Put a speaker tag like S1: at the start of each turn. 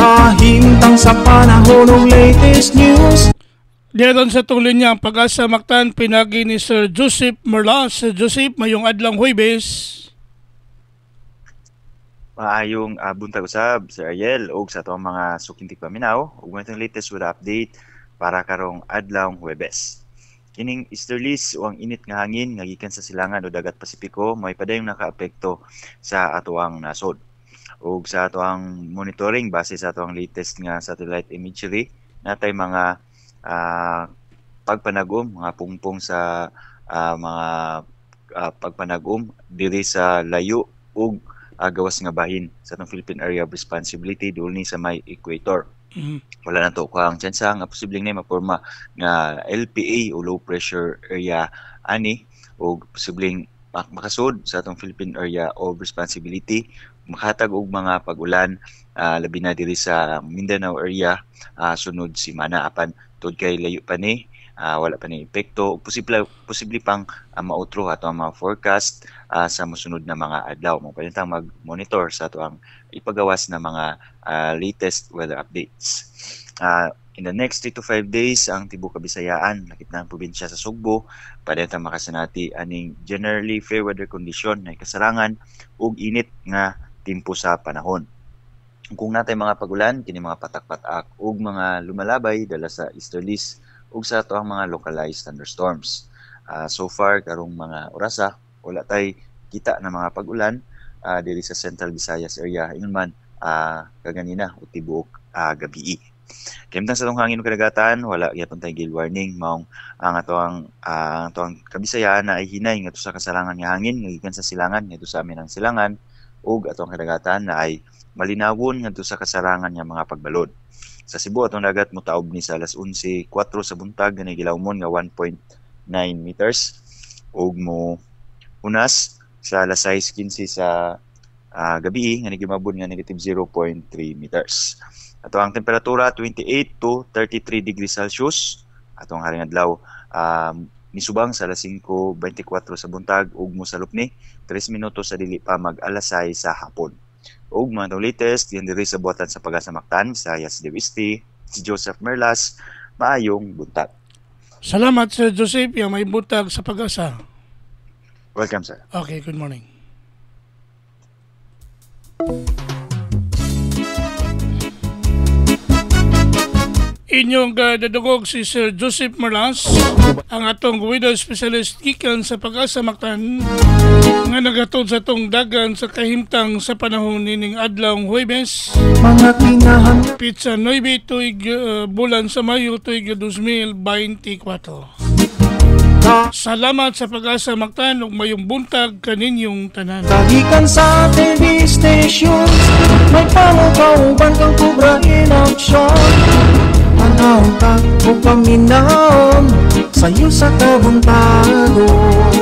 S1: Kahimtang sa panahon ng latest news.
S2: Diyan sa itong linya ang Pag-asa Mactan, pinagi ni Sir Joseph Merlas. Sir Joseph, mayong adlang Huwebes.
S3: Maayong buntag usab, Sir Ariel, o sa itong mga sukintik paminaw, ug itong latest with update para karong adlaw Huwebes. Kining easterlies o ang init nga hangin nga gikan sa silangan o dagat Pasipiko may padayong nakaapekto sa atuang nasod. Ug sa atuang monitoring base sa atuang latest nga satellite imagery, natay mga pagpanagom, mga pungpong sa mga pagpanagom diri sa layo ug gawas nga bahin sa itong Philippine Area of Responsibility doon ni sa may equator. Wala na to kung tsansa nga posibleng na maporma nga LPA o low pressure area ani o posibleng makasud sa itong Philippine Area of Responsibility, makahatag og mga pag-ulan labi na diri sa Mindanao area sunod semana apan tod kay layo pa ni wala pa ni epekto, posible pang mautro ato ang mga forecast sa mosunod na mga adlaw. Mo panitang mag-monitor sa ato ang ipagawas na mga latest weather updates. In the next 3 to 5 days, ang Tibuok Kabisayaan, lakip na ang probinsya sa Sugbo, panitang makasanati aning generally fair weather condition na kasarangan ug init nga timpo sa panahon. Kung natay mga pagulan, kini mga patak-patak ug mga lumalabay dala sa easterlies ug sa ato ang mga localized thunderstorms. So far karong mga orasa wala tay kita na mga pag-ulan diri sa Central Visayas area, ingon man kaganina o tibuok gabi. Kemtang sa itong hangin kadagatan, wala gyapon tay gale warning maong ang atong Kabisayaan na ay hinay ngadto sa kasarangan nga hangin nga gikan sa silangan ngadto sa amin ang silangan ug atong kadagatan na ay malinawon ngadto sa kasarangan nga mga pagbalod. Sa Cebu atong dagat motaob ni sa alas 11:04 sa buntag ganay gilawmon nga 1.9 meters ug mo unas sa alas 6:15 sa gabi nga nagimabon nga negative 0.3 meters. Ato ang temperatura 28 to 33 degrees Celsius. Atong haring adlaw nisubang sa alas 5:24 sa buntag ug mosalop ni 3 minutos sa dili pa mag alas 6 sa hapon. Ug mga latest yan diri sa buhatan sa Pag-asa Mactan, Visayas del Oeste, si Joseph Merlas. Maayong buntag.
S2: Salamat Sir Joseph, yung may buntag sa Pag-asa.
S3: Welcome sir.
S2: Okay, good morning. Inyong dadugog si Sir Joseph Merlas, ang atong weather specialist gikan sa Pag-asa Mactan, nga nagatod sa atong dagan sa kahimtang sa panahon nining adlaw Huwebes,
S1: Mga kinahan
S2: pizza 9 tuig bulan sa Mayo tuig 2024. Salamat sa Pag-asa Mactan ug mayong buntag kaninyong tanan.
S1: kagikan sa TV station, may pangukauban kang kubra in action. Anaw ka o paminaon sa'yo sa kabuntagon.